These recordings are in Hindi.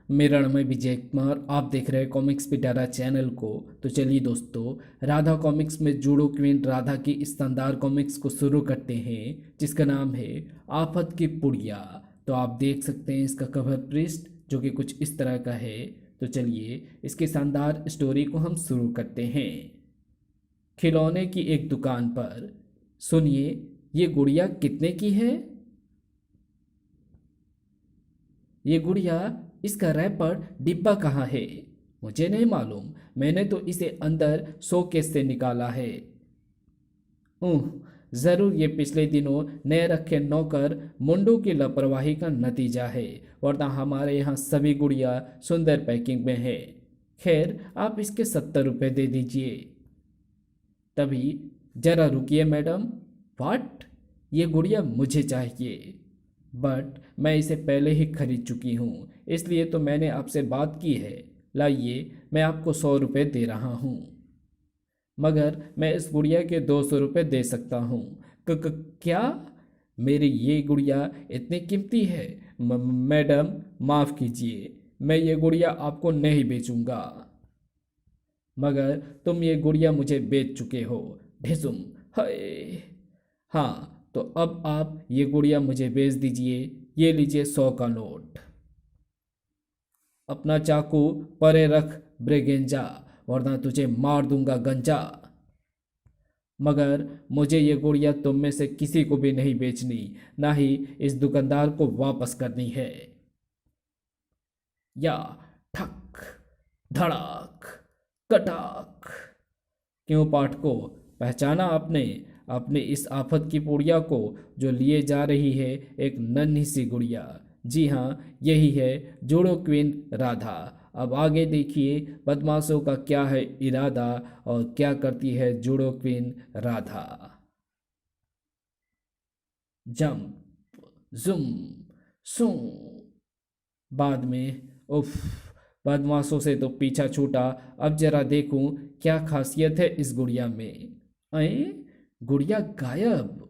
मेरा नाम है विजय कुमार। आप देख रहे हैं कॉमिक्स पिटारा चैनल को। तो चलिए दोस्तों, राधा कॉमिक्स में जूडो क्वीन राधा की इस शानदार कॉमिक्स को शुरू करते हैं, जिसका नाम है आफत की पुड़िया। तो आप देख सकते हैं इसका कवर पृष्ठ जो कि कुछ इस तरह का है। तो चलिए इसके शानदार स्टोरी को हम शुरू करते हैं। खिलौने की एक दुकान पर। सुनिए, ये गुड़िया कितने की है? ये गुड़िया, इसका रैपर डिब्बा कहाँ है? मुझे नहीं मालूम, मैंने तो इसे अंदर शोकेस से निकाला है। ऊह, जरूर ये पिछले दिनों नए रखे नौकर मुंडू की लापरवाही का नतीजा है, वरना हमारे यहाँ सभी गुड़िया सुंदर पैकिंग में है। खैर, आप इसके 70 रुपये दे दीजिए। तभी, जरा रुकिए मैडम। वाट? ये गुड़िया मुझे चाहिए, बट मैं इसे पहले ही खरीद चुकी हूँ, इसलिए तो मैंने आपसे बात की है। लाइए, मैं आपको 100 रुपये दे रहा हूँ। मगर मैं इस गुड़िया के 200 रुपये दे सकता हूँ। क्या? मेरी ये गुड़िया इतनी कीमती है? मैडम, माफ़ कीजिए, मैं ये गुड़िया आपको नहीं बेचूंगा। मगर तुम ये गुड़िया मुझे बेच चुके हो। ढिसुम। हाय। हाँ, तो अब आप ये गुड़िया मुझे बेच दीजिए। ये लीजिए 100 का नोट। अपना चाकू परे रख ब्रेगेंजा, वरना तुझे मार दूंगा गंजा। मगर मुझे ये गुड़िया तुम में से किसी को भी नहीं बेचनी, ना ही इस दुकानदार को वापस करनी है। या ठक, धड़ाक, कटाक। क्यों पाठको, पहचाना आपने अपने इस आफत की पुड़िया को जो लिए जा रही है एक नन्ही सी गुड़िया? जी हाँ, यही है जूडो क्वीन राधा। अब आगे देखिए बदमाशों का क्या है इरादा और क्या करती है जूडो क्वीन राधा। जंप, जुम, सू। बाद में, उफ, बदमाशों से तो पीछा छूटा। अब जरा देखूं क्या खासियत है इस गुड़िया में। अरे, गुड़िया गायब।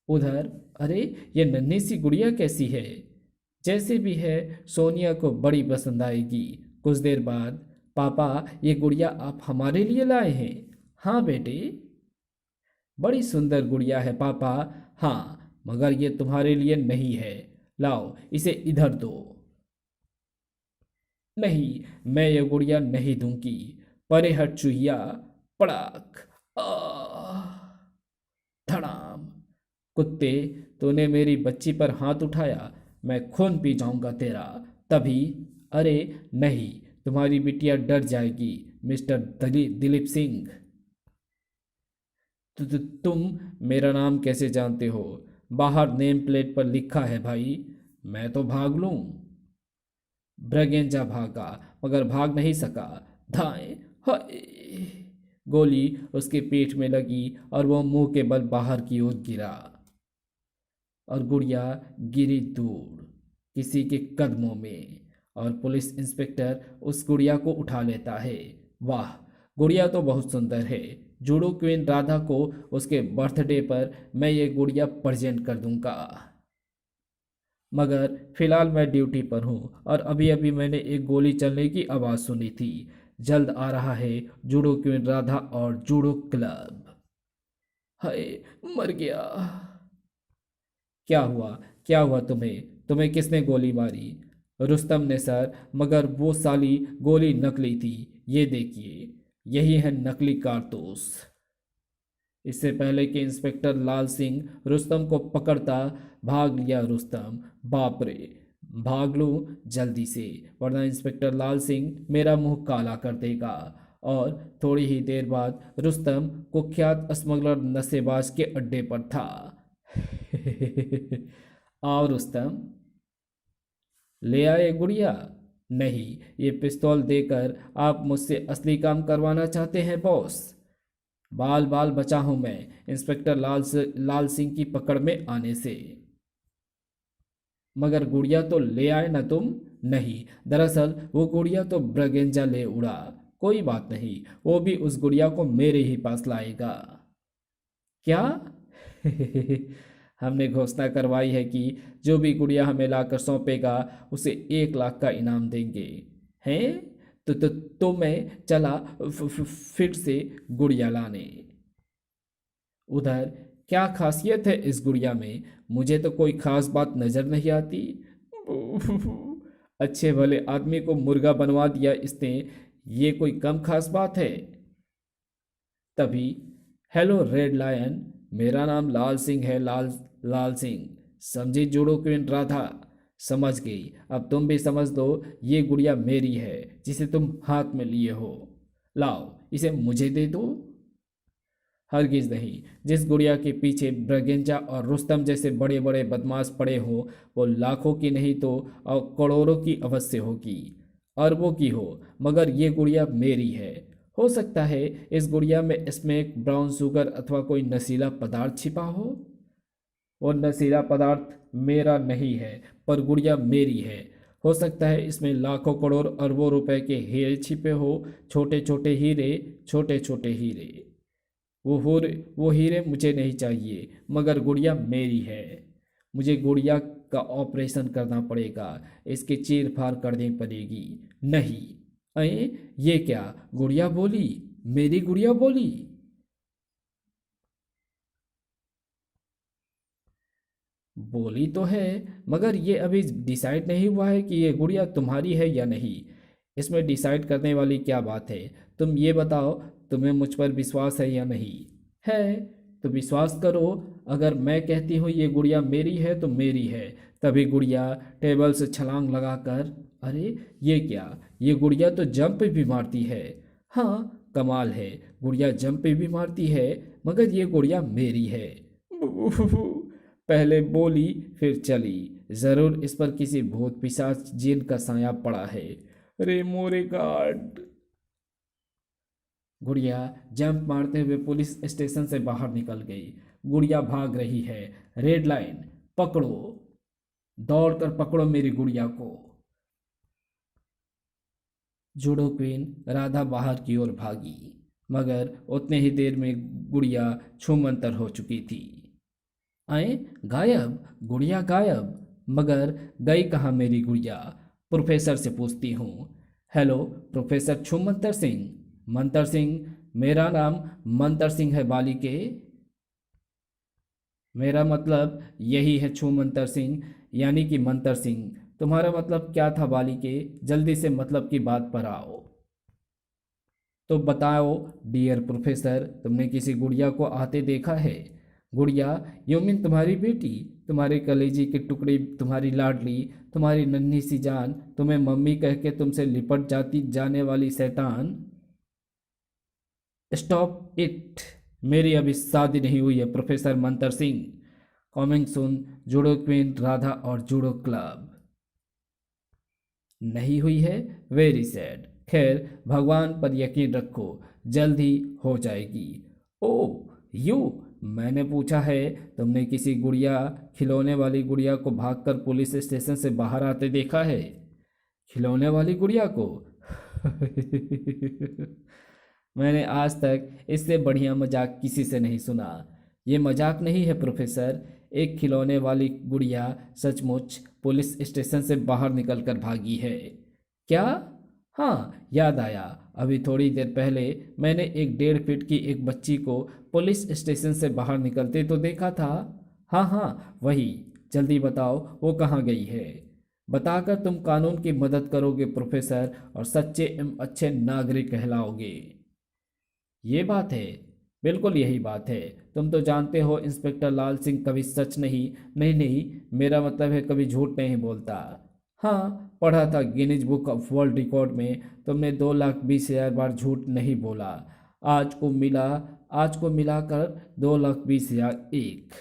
उधर, अरे, ये नन्ही सी गुड़िया कैसी है? जैसे भी है, सोनिया को बड़ी पसंद आएगी। कुछ देर बाद, पापा, ये गुड़िया आप हमारे लिए लाए हैं? हाँ बेटे, बड़ी सुंदर गुड़िया है पापा। हाँ, मगर ये तुम्हारे लिए नहीं है। लाओ, इसे इधर दो। नहीं, मैं ये गुड़िया नहीं दूंगी। परे हट चूहिया। पड़ाक। आह, धड़ाम। कुत्ते, तूने मेरी बच्ची पर हाथ उठाया, मैं खून पी जाऊंगा तेरा। तभी, अरे नहीं, तुम्हारी बिटिया डर जाएगी मिस्टर दिलीप सिंह। तुम मेरा नाम कैसे जानते हो? बाहर नेम प्लेट पर लिखा है भाई। मैं तो भाग लूं। ब्रगेंजा भागा, मगर भाग नहीं सका। धाए, हाय। गोली उसके पेट में लगी और वो मुंह के बल बाहर की ओर गिरा। और गुड़िया गिरी दूर किसी के कदमों में, और पुलिस इंस्पेक्टर उस गुड़िया को उठा लेता है। वाह, गुड़िया तो बहुत सुंदर है। जूडो क्वीन राधा को उसके बर्थडे पर मैं ये गुड़िया प्रेजेंट कर दूंगा। मगर फिलहाल मैं ड्यूटी पर हूँ और अभी अभी मैंने एक गोली चलने की आवाज़ सुनी थी। जल्द आ रहा है जूडो क्वीन राधा और जूडो क्लब। हाय, मर गया। क्या हुआ? क्या हुआ तुम्हें? तुम्हें किसने गोली मारी? रुस्तम ने सर, मगर वो साली गोली नकली थी। ये देखिए, यही है नकली कारतूस। इससे पहले कि इंस्पेक्टर लाल सिंह रुस्तम को पकड़ता, भाग लिया रुस्तम। बाप रे, भाग लूं जल्दी से, वरना इंस्पेक्टर लाल सिंह मेरा मुंह काला कर देगा। और थोड़ी ही देर बाद रुस्तम कुख्यात स्मगलर नशेबाज के अड्डे पर था। आओ रुस्तम। ले आए गुड़िया? नहीं, ये पिस्तौल देकर आप मुझसे असली काम करवाना चाहते हैं बॉस? बाल बाल बचा हूं मैं इंस्पेक्टर लाल सिंह की पकड़ में आने से। मगर गुड़िया तो ले आए ना तुम? नहीं, दरअसल वो गुड़िया तो ब्रगेंजा ले उड़ा। कोई बात नहीं, वो भी उस गुड़िया को मेरे ही पास लाएगा। क्या? हमने घोषणा करवाई है कि जो भी गुड़िया हमें लाकर सौंपेगा उसे 1 लाख का इनाम देंगे। हैं? तो मैं चला फिर से गुड़िया लाने। उधर क्या खासियत है इस गुड़िया में? मुझे तो कोई खास बात नजर नहीं आती। अच्छे भले आदमी को मुर्गा बनवा दिया इसने, ये कोई कम खास बात है? तभी, हेलो रेड लायन, मेरा नाम लाल सिंह है, लाल लाल सिंह। समझी जूडो क्वीन राधा? समझ गई, अब तुम भी समझ दो, ये गुड़िया मेरी है जिसे तुम हाथ में लिए हो। लाओ इसे मुझे दे दो। हरगिज नहीं, जिस गुड़िया के पीछे ब्रगेंजा और रुस्तम जैसे बड़े बड़े बदमाश पड़े हो वो लाखों की नहीं तो और करोड़ों की अवश्य होगी, अरबों की हो, मगर ये गुड़िया मेरी है। हो सकता है इस गुड़िया में स्मोक ब्राउन शुगर अथवा कोई नशीला पदार्थ छिपा हो। वो नशीला पदार्थ मेरा नहीं है, पर गुड़िया मेरी है। हो सकता है इसमें लाखों करोड़ अरबों रुपए के हीरे छिपे हो, छोटे छोटे हीरे, छोटे छोटे हीरे। वो हीरे मुझे नहीं चाहिए, मगर गुड़िया मेरी है। मुझे गुड़िया का ऑपरेशन करना पड़ेगा, इसकी चीर फाड़ करनी पड़ेगी। नहीं। अये, ये क्या? गुड़िया बोली, मेरी गुड़िया बोली। बोली तो है, मगर ये अभी डिसाइड नहीं हुआ है कि ये गुड़िया तुम्हारी है या नहीं। इसमें डिसाइड करने वाली क्या बात है? तुम ये बताओ, तुम्हें मुझ पर विश्वास है या नहीं? है तो विश्वास करो। अगर मैं कहती हूँ ये गुड़िया मेरी है तो मेरी है। तभी गुड़िया टेबल से छलांग लगाकर, अरे ये क्या, ये गुड़िया तो जंप भी मारती है। हाँ, कमाल है, गुड़िया जंप भी मारती है, मगर ये गुड़िया मेरी है। पहले बोली फिर चली, जरूर इस पर किसी भूत पिशाच जिन का साया पड़ा है। रे मोरे गॉड! गुड़िया जंप मारते हुए पुलिस स्टेशन से बाहर निकल गई। गुड़िया भाग रही है। रेड लाइन, पकड़ो, दौड़कर पकड़ो मेरी गुड़िया को। जूडो क्वीन राधा बाहर की ओर भागी, मगर उतने ही देर में गुड़िया छूमंतर हो चुकी थी। आए, गायब, गुड़िया गायब। मगर गई कहाँ मेरी गुड़िया? प्रोफेसर से पूछती हूँ। Hello professor Chhoomantar Singh. मंतर सिंह, मेरा नाम मंतर सिंह है बालिके। मेरा मतलब यही है छूमंतर सिंह, यानी कि मंतर सिंह। तुम्हारा मतलब क्या था बालिके? जल्दी से मतलब की बात पर आओ। तो बताओ डियर प्रोफेसर, तुमने किसी गुड़िया को आते देखा है? गुड़िया, यू मीन तुम्हारी बेटी, तुम्हारे कलेजी के टुकड़े, तुम्हारी लाडली, तुम्हारी नन्ही सी जान, तुम्हें मम्मी कह के तुमसे लिपट जाती जाने वाली शैतान। Stop it! मेरी अभी शादी नहीं हुई है प्रोफेसर मंतर सिंह। कमिंग सुन, जूडो क्वीन राधा और जूडो क्लब। नहीं हुई है? Very sad. खैर, भगवान पर यकीन रखो, जल्द ही हो जाएगी। ओ यू, मैंने पूछा है, तुमने किसी गुड़िया, खिलौने वाली गुड़िया को भागकर पुलिस स्टेशन से बाहर आते देखा है? खिलौने वाली गुड़िया को? मैंने आज तक इससे बढ़िया मजाक किसी से नहीं सुना। ये मजाक नहीं है प्रोफेसर, एक खिलौने वाली गुड़िया सचमुच पुलिस स्टेशन से बाहर निकलकर भागी है। क्या? हाँ, याद आया, अभी थोड़ी देर पहले मैंने एक 1.5 फीट की एक बच्ची को पुलिस स्टेशन से बाहर निकलते तो देखा था। हाँ हाँ, वही। जल्दी बताओ वो कहाँ गई है? बताकर तुम कानून की मदद करोगे प्रोफेसर, और सच्चे एवं अच्छे नागरिक कहलाओगे। ये बात है, बिल्कुल यही बात है। तुम तो जानते हो इंस्पेक्टर लाल सिंह कभी सच नहीं, नहीं नहीं, मेरा मतलब है कभी झूठ नहीं बोलता। हाँ, पढ़ा था Guinness book of world record में, तुमने 2,20,000 बार झूठ नहीं बोला। आज को मिला, आज को मिलाकर 2,20,001।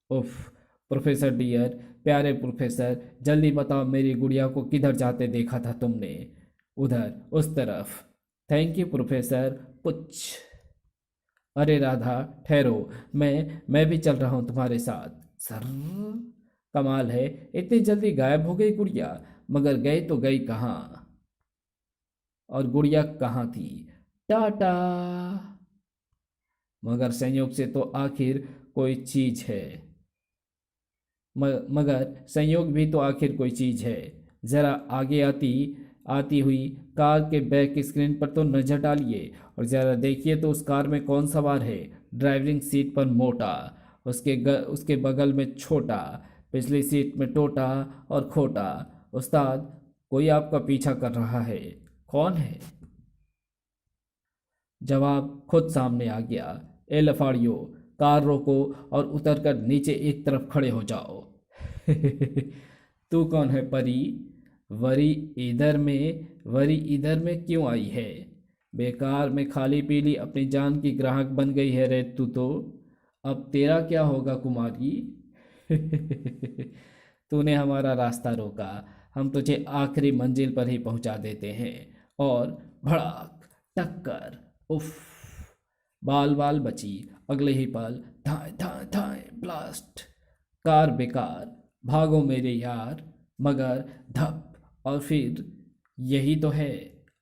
उफ! प्रोफेसर डियर, प्यारे प्रोफेसर, जल्दी बताओ मेरी गुड़िया को किधर जाते देखा था तुमने? उधर, उस तरफ। Thank you professor. पुछ। अरे राधा, ठहरो, मैं भी चल रहा हूँ तुम्हारे साथ। सर, कमाल है, इतनी जल्दी गायब हो गई गुड़िया। मगर गई तो गई कहाँ? और गुड़िया कहाँ थी? टाटा! मगर संयोग से तो आखिर कोई चीज है। मगर संयोग भी तो आखिर कोई चीज़ है। ज़रा आगे आती आती हुई कार के बैक स्क्रीन पर तो नज़र डालिए और ज़रा देखिए तो उस कार में कौन सवार है। ड्राइविंग सीट पर मोटा, उसके बगल में छोटा, पिछली सीट में टोटा और खोटा। उस्ताद, कोई आपका पीछा कर रहा है। कौन है? जवाब खुद सामने आ गया। ए लफाड़ियो, कार रोको और उतरकर नीचे एक तरफ खड़े हो जाओ। तू कौन है परी? वरी वरी इधर में क्यों आई है? बेकार में खाली पीली अपनी जान की ग्राहक बन गई है रे तू तो। अब तेरा क्या होगा कुमारी? तूने हमारा रास्ता रोका, हम तुझे आखिरी मंजिल पर ही पहुंचा देते हैं। और भड़ाक, टक्कर, उफ, बाल बाल बची। अगले ही पल धाए धाए धाए ब्लास्ट। कार बेकार, भागो मेरे यार। मगर धप, और फिर यही तो है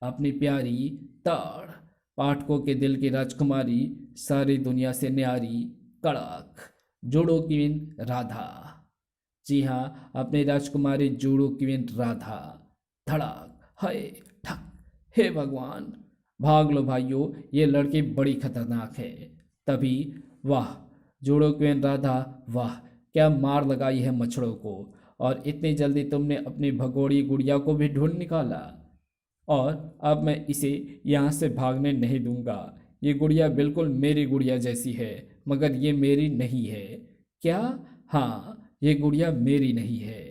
अपनी प्यारी ताड़, पाठकों के दिल की राजकुमारी, सारी दुनिया से न्यारी, कड़क, जूडो क्वीन राधा। जी हाँ, अपनी राजकुमारी जूडो क्वीन राधा। धड़ाक, हाय, ठक, हे भगवान! भाग लो भाइयों, ये लड़की बड़ी खतरनाक है। तभी वाह, जूडो क्वीन राधा, वाह क्या मार लगाई है मच्छरों को। और इतनी जल्दी तुमने अपनी भगोड़ी गुड़िया को भी ढूंढ निकाला। और अब मैं इसे यहाँ से भागने नहीं दूंगा। ये गुड़िया बिल्कुल मेरी गुड़िया जैसी है, मगर ये मेरी नहीं है। क्या? हाँ, ये गुड़िया मेरी नहीं है।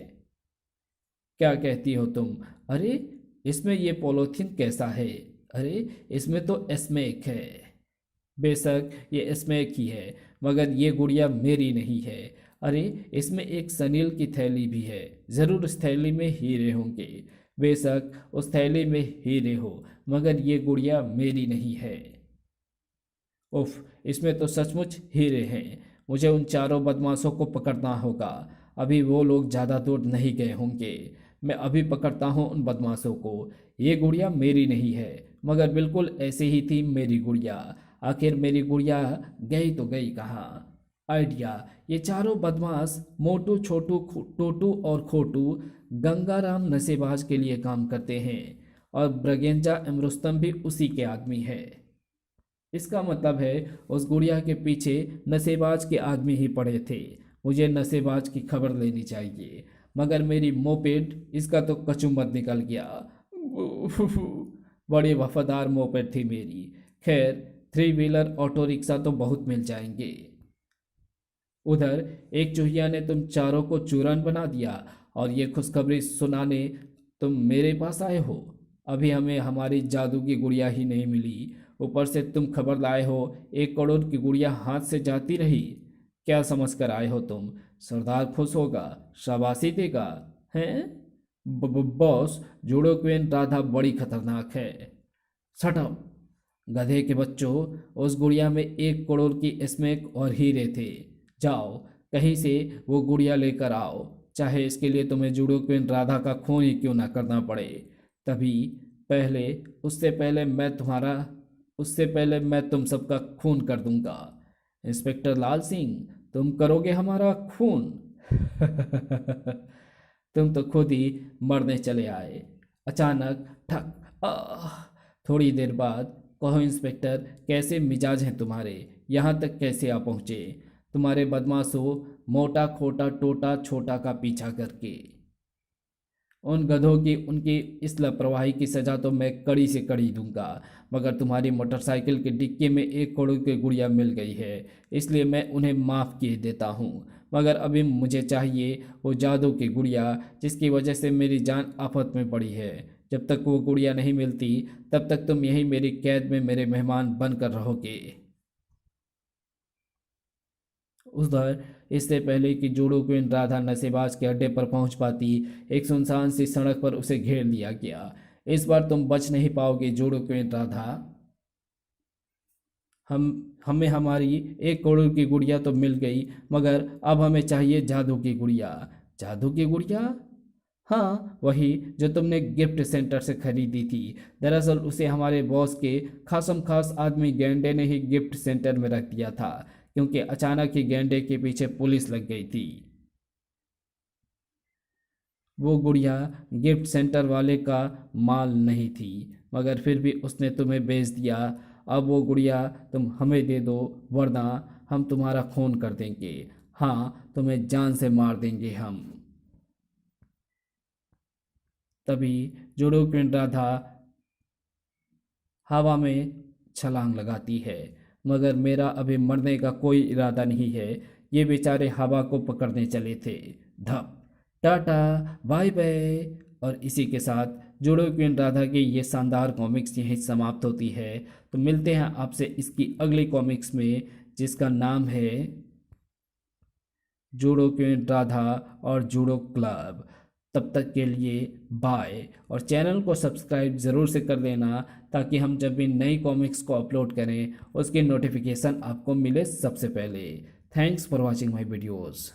क्या कहती हो तुम? अरे, इसमें ये पॉलीथीन कैसा है? अरे, इसमें तो स्मैक है। बेशक ये स्मैक ही है, मगर ये गुड़िया मेरी नहीं है। अरे, इसमें एक सनील की थैली भी है। ज़रूर उस थैली में हीरे होंगे। बेशक उस थैली में हीरे हो, मगर ये गुड़िया मेरी नहीं है। उफ, इसमें तो सचमुच हीरे हैं। मुझे उन चारों बदमाशों को पकड़ना होगा। अभी वो लोग ज़्यादा दूर नहीं गए होंगे। मैं अभी पकड़ता हूँ उन बदमाशों को। ये गुड़िया मेरी नहीं है, मगर बिल्कुल ऐसे ही थी मेरी गुड़िया। आखिर मेरी गुड़िया गई तो गई कहाँ? आइडिया। ये चारों बदमाश मोटू, छोटू, टोटू और खोटू गंगाराम नशेबाज के लिए काम करते हैं, और ब्रगेंजा रुस्तम भी उसी के आदमी है। इसका मतलब है उस गुड़िया के पीछे नशेबाज के आदमी ही पड़े थे। मुझे नशेबाज की खबर लेनी चाहिए, मगर मेरी मोपेड, इसका तो कचूमर निकल गया। बड़ी वफादार मोपेड थी मेरी। खैर, 3 व्हीलर ऑटो रिक्शा तो बहुत मिल जाएंगे। उधर एक चूहिया ने तुम चारों को चूरन बना दिया, और ये खुशखबरी सुनाने तुम मेरे पास आए हो। अभी हमें हमारी जादू की गुड़िया ही नहीं मिली, ऊपर से तुम खबर लाए हो 1 करोड़ की गुड़िया हाथ से जाती रही। क्या समझ कर आए हो तुम? सरदार खुश होगा, शाबाशी देगा। हैं? बॉस, जूडो क्वीन राधा बड़ी खतरनाक है। शट अप, गधे के बच्चों! उस गुड़िया में 1 करोड़ की स्मैक और हीरे थे। जाओ, कहीं से वो गुड़िया लेकर आओ, चाहे इसके लिए तुम्हें जूडो क्वीन राधा का खून ही क्यों ना करना पड़े। तभी पहले उससे पहले मैं तुम्हारा उससे पहले मैं तुम सबका खून कर दूंगा। इंस्पेक्टर लाल सिंह, तुम करोगे हमारा खून? तुम तो खुद ही मरने चले आए। अचानक ठक, आह! थोड़ी देर बाद, कहो इंस्पेक्टर, कैसे मिजाज हैं तुम्हारे? यहाँ तक कैसे आ पहुँचे? तुम्हारे बदमाशों, मोटा, खोटा, टोटा, छोटा का पीछा करके। उन गधों की उनकी इस लापरवाही की सज़ा तो मैं कड़ी से कड़ी दूंगा, मगर तुम्हारी मोटरसाइकिल के डिक्की में 1 करोड़ की गुड़िया मिल गई है, इसलिए मैं उन्हें माफ़ किए देता हूँ। मगर अभी मुझे चाहिए वो जादू की गुड़िया, जिसकी वजह से मेरी जान आफत में पड़ी है। जब तक वो गुड़िया नहीं मिलती, तब तक तुम यहीं मेरी कैद में मेरे मेहमान बनकर रहोगे। उधर, इससे पहले कि जूडो क्वीन राधा नशेबाज के अड्डे पर पहुंच पाती, एक सुनसान सी सड़क पर उसे घेर लिया गया। इस बार तुम बच नहीं पाओगे जूडो क्वीन राधा। हमें हमारी 1 करोड़ की गुड़िया तो मिल गई, मगर अब हमें चाहिए जादू की गुड़िया। जादू की गुड़िया? हाँ, वही जो तुमने गिफ्ट सेंटर से खरीदी थी। दरअसल उसे हमारे बॉस के खासम खास आदमी गेंडे ने ही गिफ्ट सेंटर में रख दिया था, क्योंकि अचानक ही गेंडे के पीछे पुलिस लग गई थी। वो गुड़िया गिफ्ट सेंटर वाले का माल नहीं थी, मगर फिर भी उसने तुम्हें बेच दिया। अब वो गुड़िया तुम हमें दे दो, वरना हम तुम्हारा खून कर देंगे। हाँ, तुम्हें जान से मार देंगे हम। तभी जुड़ो क्वीन राधा हवा में छलांग लगाती है। मगर मेरा अभी मरने का कोई इरादा नहीं है। ये बेचारे हवा को पकड़ने चले थे। धप। टाटा। Bye bye. और इसी के साथ जुड़ो क्वीन राधा की ये शानदार कॉमिक्स यहीं समाप्त होती है। तो मिलते हैं आपसे इसकी अगली कॉमिक्स में, जिसका नाम है जूडो क्वीन राधा और जूडो क्लब। तब तक के लिए बाय। और चैनल को सब्सक्राइब ज़रूर से कर देना, ताकि हम जब भी नई कॉमिक्स को अपलोड करें उसकी नोटिफिकेशन आपको मिले सबसे पहले। Thanks for watching my videos.